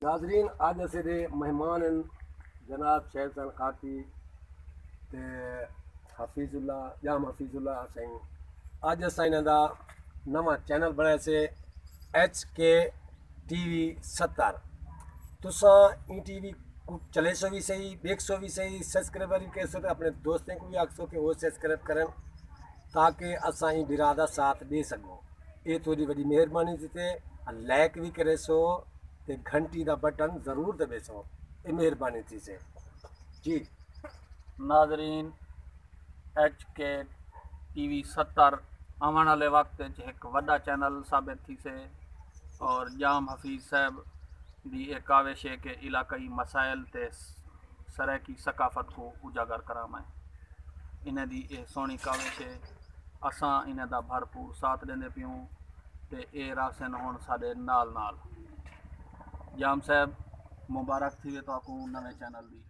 नाजरीन अज असें दे मेहमान न जनाब शैब सनकाती ते हफीजुल्ला जाम हफीजुल्ला असें अज असां इन्हां दा नवां चैनल बनाया से HK TV 70। तुसां टी वी को चले सो भी सही, देख सो भी सही, सब्सक्राइबर भी कह सो, अपने दोस्तों को भी आखो कि वो सब्सक्राइब करन ताकि असां बिरा दा साथ दे सको। ये थोड़ी बड़ी मेहरबानी थी। लाइक भी करे सो ते घंटी का बटन जरूर दबे सो, ये मेहरबानी थी से जी। नाजरीन HK TV 70 आने वाले वक्त एक वड्डा चैनल साबित थी से और जाम हफीज़ साहब की एक काविश है कि इलाकई मसाइल ते सराकी सकाफत को उजागर करावें। इन्हें दी ये सोहनी काविश है, असां इन्हें दा भरपूर साथ देंदे पियूं ते ए रासन हुण साडे नाल नाल। जाम साहब मुबारक थी तो नवे चैनल दी।